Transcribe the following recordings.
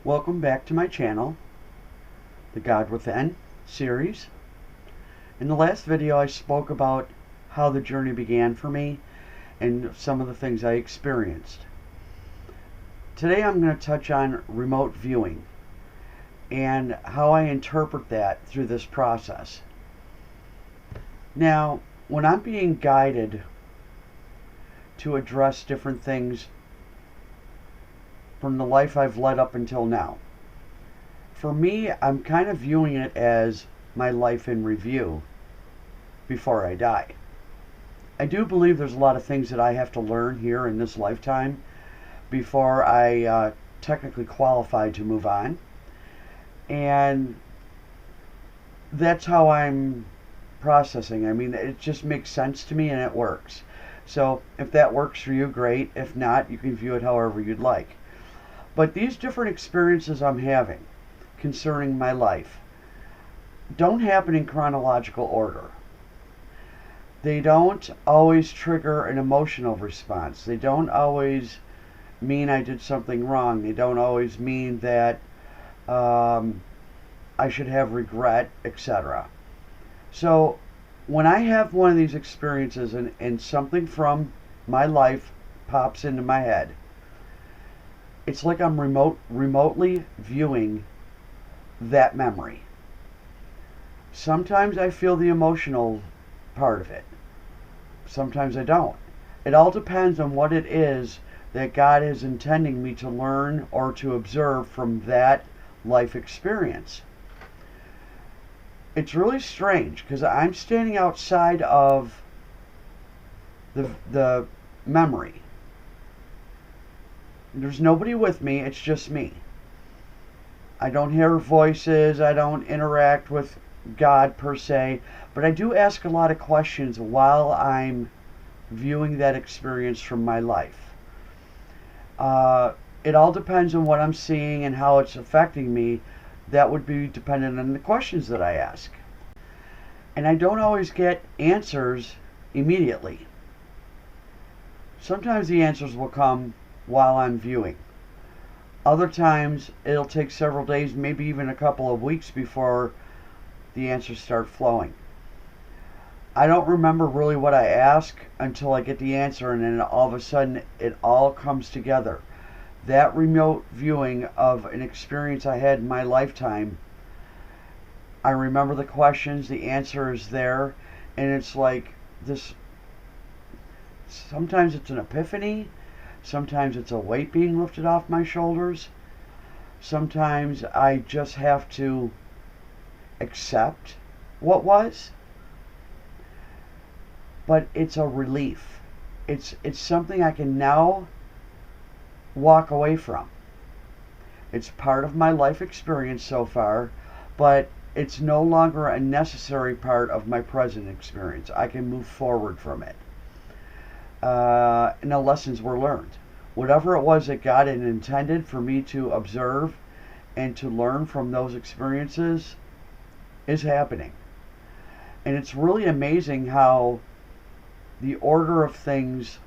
Welcome back to my channel, the God Within series. In the last video I spoke about how the journey began for me and some of the things I experienced. Today I'm going to touch on remote viewing and how I interpret that through this process. Now, when I'm being guided to address different things from the life I've led up until now, for me, I'm kind of viewing it as my life in review before I die. I do believe there's a lot of things that I have to learn here in this lifetime before I technically qualify to move on. And that's how I'm processing. I mean, it just makes sense to me and it works. So if that works for you, great. If not, you can view it however you'd like. But these different experiences I'm having concerning my life don't happen in chronological order. They don't always trigger an emotional response. They don't always mean I did something wrong. They don't always mean that I should have regret, etc. So when I have one of these experiences and something from my life pops into my head, it's like I'm remotely viewing that memory. Sometimes I feel the emotional part of it. Sometimes I don't. It all depends on what it is that God is intending me to learn or to observe from that life experience. It's really strange because I'm standing outside of the memory. There's nobody with me, it's just me. I don't hear voices, I don't interact with God per se, but I do ask a lot of questions while I'm viewing that experience from my life. It all depends on what I'm seeing and how it's affecting me. That would be dependent on the questions that I ask. And I don't always get answers immediately. Sometimes the answers will come while I'm viewing. Other times it'll take several days, maybe even a couple of weeks before the answers start flowing. I don't remember really what I ask until I get the answer, and then all of a sudden it all comes together. That remote viewing of an experience I had in my lifetime, I remember the questions, the answer is there, and it's like this. Sometimes it's an epiphany. Sometimes it's a weight being lifted off my shoulders. Sometimes I just have to accept what was. But it's a relief. It's something I can now walk away from. It's part of my life experience so far, but it's no longer a necessary part of my present experience. I can move forward from it. And the lessons were learned. Whatever it was that God had intended for me to observe and to learn from those experiences is happening. And it's really amazing how the order of things,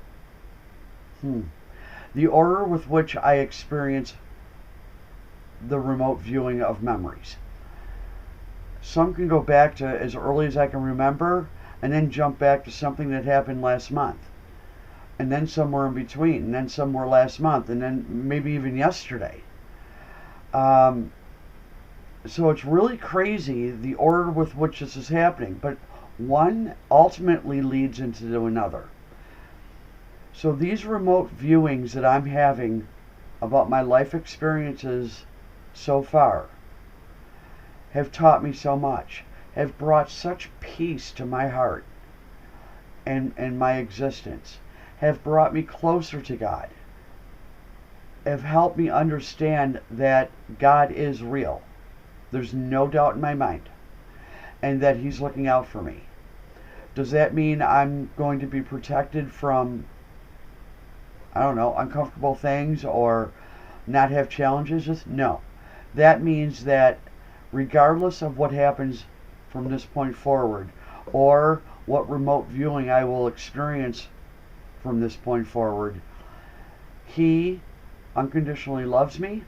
the order with which I experience the remote viewing of memories. Some can go back to as early as I can remember and then jump back to something that happened last month. And then somewhere in between, and then somewhere last month, and then maybe even yesterday. So it's really crazy the order with which this is happening, but one ultimately leads into another. So these remote viewings that I'm having about my life experiences so far have taught me so much, have brought such peace to my heart and my existence, have brought me closer to God, have helped me understand that God is real. There's no doubt in my mind, and that He's looking out for me. Does that mean I'm going to be protected from, I don't know, uncomfortable things or not have challenges? No. That means that regardless of what happens from this point forward, or what remote viewing I will experience from this point forward, He unconditionally loves me,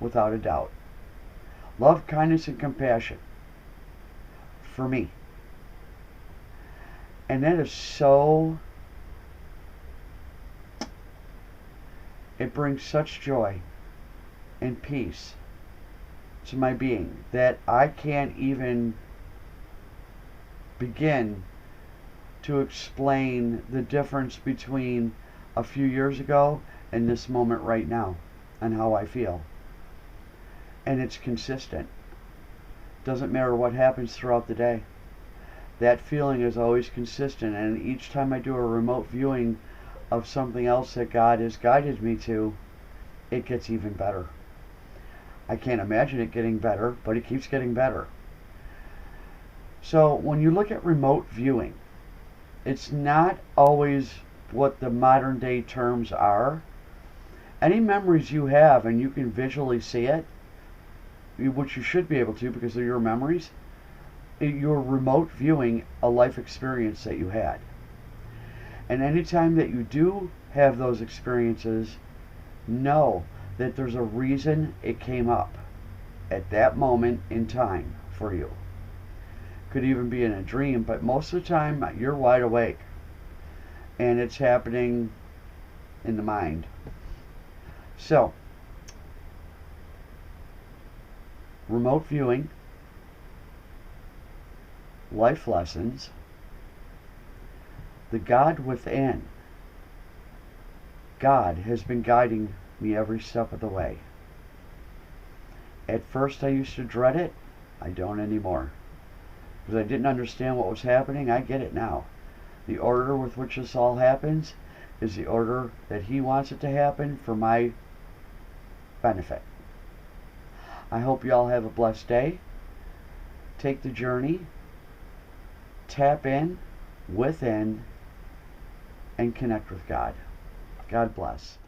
without a doubt. Love, kindness, and compassion for me. And that is so, it brings such joy and peace to my being that I can't even begin to explain the difference between a few years ago and this moment right now and how I feel. And it's consistent. Doesn't matter what happens throughout the day. That feeling is always consistent, and each time I do a remote viewing of something else that God has guided me to, it gets even better. I can't imagine it getting better, but it keeps getting better. So when you look at remote viewing, it's not always what the modern day terms are. Any memories you have and you can visually see it, which you should be able to because they're your memories, you're remote viewing a life experience that you had. And anytime that you do have those experiences, know that there's a reason it came up at that moment in time for you. Could even be in a dream, but most of the time you're wide awake and it's happening in the mind. So, remote viewing, life lessons, the God within. God has been guiding me every step of the way. At first I used to dread it. I don't anymore. Because I didn't understand what was happening. I get it now. The order with which this all happens is the order that He wants it to happen for my benefit. I hope you all have a blessed day. Take the journey. Tap in, within, and connect with God. God bless.